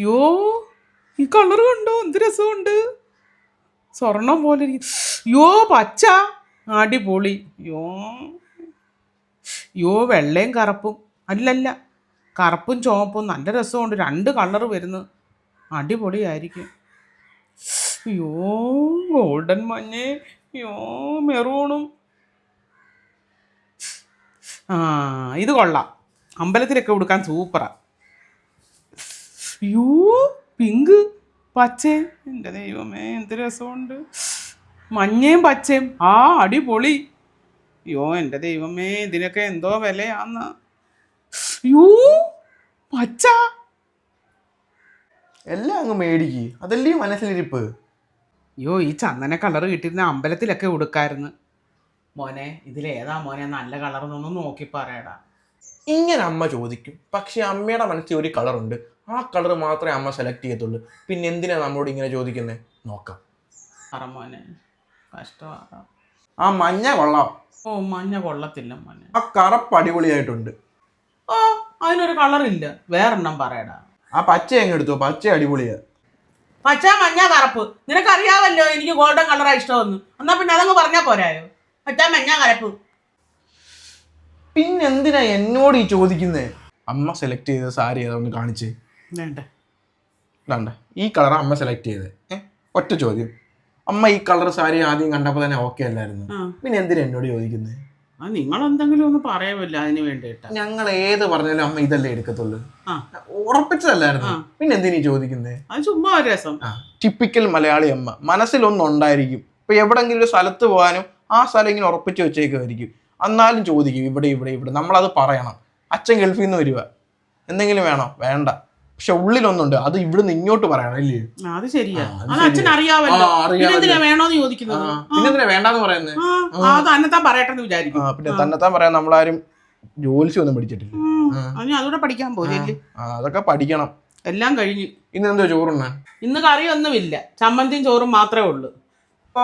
യോ ഈ കളർ കണ്ടോ, എന്ത് രസമുണ്ട്, സ്വർണം പോലെ യോ പച്ച, അടിപൊളി. യോ യോ വെള്ളയും കറുപ്പും, അല്ലല്ല കറുപ്പും ചുവപ്പും നല്ല രസമുണ്ട്, രണ്ട് കളർ വരുന്നു, അടിപൊളിയായിരിക്കും. യോ ഗോൾഡൻ മഞ്ഞേ, യോ മെറൂണും. ആ ഇത് കൊള്ളാം, അമ്പലത്തിലൊക്കെ കൊടുക്കാൻ സൂപ്പറാ. യോ പിങ്ക് പച്ചയും, എൻ്റെ ദൈവമേ എന്ത് രസമുണ്ട്, മഞ്ഞയും പച്ചയും, ആ അടിപൊളി. യോ എൻ്റെ ദൈവമേ ഇതിനൊക്കെ എന്തോ വിലയാന്ന്. യോ പച്ച, എല്ലാം അങ്ങ് മേടിക്ക്, അതല്ലേ മനസ്സിലിരിപ്പ്. യോ ഈ ചന്ദന കളർ കിട്ടിയിരുന്ന അമ്പലത്തിലൊക്കെ കൊടുക്കായിരുന്നു. മോനെ ഇതിലേതാ മോനെ നല്ല കളർ എന്നൊന്നും നോക്കി പറയടാ. ഇങ്ങനെ അമ്മ ചോദിക്കും, പക്ഷെ അമ്മയുടെ മനസ്സിൽ ഒരു കളറുണ്ട്, ആ കളർ മാത്രമേ അമ്മ സെലക്ട് ചെയ്യത്തുള്ളൂ. പിന്നെ എന്തിനാ നമ്മളോട് ഇങ്ങനെ ചോദിക്കുന്നത്? നോക്കാം. പറ മോനെ, കഷ്ടമാണ്. ആ മഞ്ഞ കൊള്ളാം. ഓ മഞ്ഞ കൊള്ളത്തില്ല മോനെ. ആ കറുപ്പ് അടിപൊളിയായിട്ടുണ്ട്. ഓ അതിനൊരു കളറില്ല, വേറെണ്ണം പറയടാ. ആ പച്ച എങ്ങ് എടുത്തോ, പച്ച അടിപൊളിയാ. പച്ച മഞ്ഞ കറുപ്പ് നിനക്കറിയാവല്ലോ, എനിക്ക് ഗോൾഡൻ കളറാ ഇഷ്ടമെന്ന്. എന്നാ പിന്നെ അതങ്ങ് പറഞ്ഞാ പോരായോ? പച്ച മഞ്ഞ കറുപ്പ്. പിന്നെന്തിനാ എന്നോട് ഈ ചോദിക്കുന്നേ? അമ്മ സെലക്ട് ചെയ്ത സാരി ഏതൊന്ന് കാണിച്ചേ. വേണ്ട വേണ്ട, ഈ കളർ അമ്മ സെലക്ട് ചെയ്തേ. ഒറ്റ ചോദ്യം, അമ്മ ഈ കളർ സാരി ആദ്യം കണ്ടപ്പോൾ തന്നെ ഓക്കെ അല്ലായിരുന്നു, പിന്നെ എന്തിനാ എന്നോട് ചോദിക്കുന്നേ? അത് നിങ്ങൾ എന്തെങ്കിലും ഒന്ന് പറയുമല്ലോ അതിന് വേണ്ടിയിട്ടാ. ഞങ്ങൾ ഏത് പറഞ്ഞാലും അമ്മ ഇതല്ലേ എടുക്കത്തുള്ളൂ, ഉറപ്പിച്ചതല്ലായിരുന്നു, പിന്നെ എന്തിനാ ചോദിക്കുന്നേ? അത് ചുമ്മാ ഒരു രസം. ടിപ്പിക്കൽ മലയാളി അമ്മ, മനസ്സിലൊന്നുണ്ടായിരിക്കും. ഇപ്പൊ എവിടെങ്കിലും ഒരു സ്ഥലത്ത് പോകാനും ആ സ്ഥലം ഇങ്ങനെ ഉറപ്പിച്ച് വെച്ചേക്കുമായിരിക്കും, എന്നാലും ചോദിക്കും ഇവിടെ ഇവിടെ ഇവിടെ, നമ്മളത് പറയണം. അച്ഛൻ ഗൾഫിൽ നിന്ന് വരുക, എന്തെങ്കിലും വേണോ? വേണ്ട. പക്ഷെ ഉള്ളിലൊന്നുണ്ട്, അത് ഇവിടുന്ന് ഇങ്ങോട്ട് പറയണം, അല്ലേ? അത് ശരിയാ, അച്ഛൻ അറിയാവല്ലോ, വേണോന്ന് ചോദിക്കുന്നത്, പിന്നെന്തിനാ വേണ്ടാന്ന് പറയുന്നത്? തന്നെത്താൻ പറയട്ടെന്ന് വിചാരിക്കും. പിന്നെ തന്നെത്താൻ പറയാൻ നമ്മളാരും ജോലിസ് ഒന്നും പഠിച്ചിട്ടില്ല. അതൂടെ പഠിക്കാൻ പോയില്ലേ? അതൊക്കെ പഠിക്കണം. എല്ലാം കഴിഞ്ഞു. ഇന്ന് എന്തോ ചോറുണ്ണാൻ? ഇന്ന് കറിയൊന്നുമില്ല, ചമ്മന്തിയും ചോറും മാത്രമേ ഉള്ളൂ. ഓ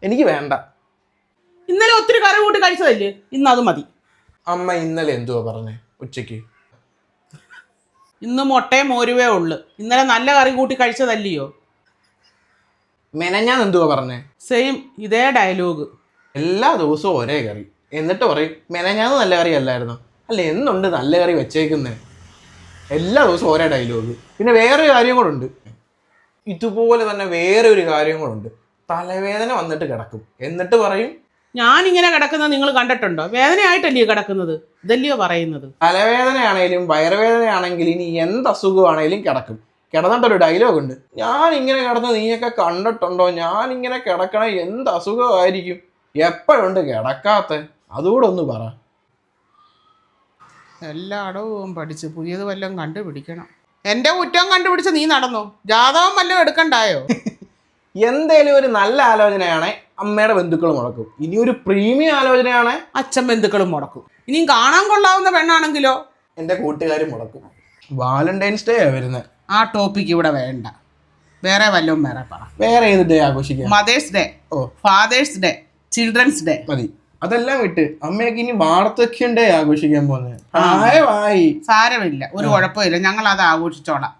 എനിക്ക് വേണ്ട. ഇന്നലെ ഒത്തിരി കറി കൂട്ടി കഴിച്ചതല്ലേ, ഇന്ന് അത് മതി. അമ്മ ഇന്നലെ എന്തുവാ പറഞ്ഞേ ഉച്ചക്ക്? ഇന്ന് മുട്ടയും മോരുവേ ഉള്ളു, ഇന്നലെ നല്ല കറി കൂട്ടി കഴിച്ചതല്ലയോ. മെനഞ്ഞാൻ എന്തുവാ പറഞ്ഞേ? സെയിം ഇതേ ഡയലോഗ്. എല്ലാ ദിവസവും ഒരേ കറി, എന്നിട്ട് പറയും മെനഞ്ഞാന്ന് നല്ല കറി അല്ലായിരുന്നു. അല്ല എന്നുണ്ട് നല്ല കറി വെച്ചേക്കുന്നേ? എല്ലാ ദിവസവും ഒരേ ഡയലോഗ്. പിന്നെ വേറൊരു കാര്യം കൂടെ ഉണ്ട്, ഇതുപോലെ തന്നെ വേറെ ഒരു കാര്യം കൂടെ ഉണ്ട്. തലവേദന വന്നിട്ട് കിടക്കും, എന്നിട്ട് പറയും ഞാനിങ്ങനെ കിടക്കുന്നത് നിങ്ങൾ കണ്ടിട്ടുണ്ടോ? വേദനയായിട്ടല്ലയോ കിടക്കുന്നത്, ഇതല്ലയോ പറയുന്നത്. തലവേദനയാണേലും വയറുവേദനയാണെങ്കിലും ഇനി എന്ത് അസുഖമാണേലും കിടക്കും. കിടന്നിട്ടൊരു ഡയലോഗ് ഉണ്ട്, ഞാൻ ഇങ്ങനെ കിടന്ന് നീയൊക്കെ കണ്ടിട്ടുണ്ടോ, ഞാൻ ഇങ്ങനെ കിടക്കണ എന്ത് അസുഖമായിരിക്കും, എപ്പോഴുണ്ട് കിടക്കാത്ത, അതുകൂടെ ഒന്ന് പറ. എല്ലാ അടവും പഠിച്ച് പുതിയത് വല്ലതും കണ്ടുപിടിക്കണം. എൻ്റെ കുറ്റം കണ്ടുപിടിച്ച് നീ നടന്നോ? ജാതകം വല്ലതും എടുക്കണ്ടായോ? എന്തേലും ഒരു നല്ല ആലോചനയാണെ അമ്മയുടെ ബന്ധുക്കൾ മുടക്കും, ഇനി ഒരു പ്രീമിയം ആലോചനയാണെ അച്ഛൻ ബന്ധുക്കളും മുടക്കും. ഇനിയും കാണാൻ കൊള്ളാവുന്ന പെണ്ണാണെങ്കിലോ എൻ്റെ കൂട്ടുകാരും മുടക്കും. വാലന്റൈൻസ് ഡേ വരുന്നത്, ആ ടോപ്പിക് ഇവിടെ വേണ്ട, വേറെ വല്ലതും വേറെ പറ. വേറെ ഏത് ഡേ ആഘോഷിക്കാം? Mother's day, father's day, children's day മതി. അതെല്ലാം വിട്ട് അമ്മയൊക്കെ ഇനി വാർദ്ധക്യം ഡേ ആഘോഷിക്കാൻ പോകുന്നത്. സാരമില്ല, ഒരു കുഴപ്പമില്ല, ഞങ്ങൾ അത് ആഘോഷിച്ചോളാം.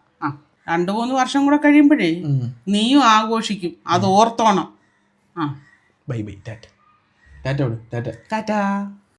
2-3 വർഷം കൂടെ കഴിയുമ്പോഴേ നീയും ആഘോഷിക്കും, അത് ഓർത്തോണം. Bye bye, tata tata Tata.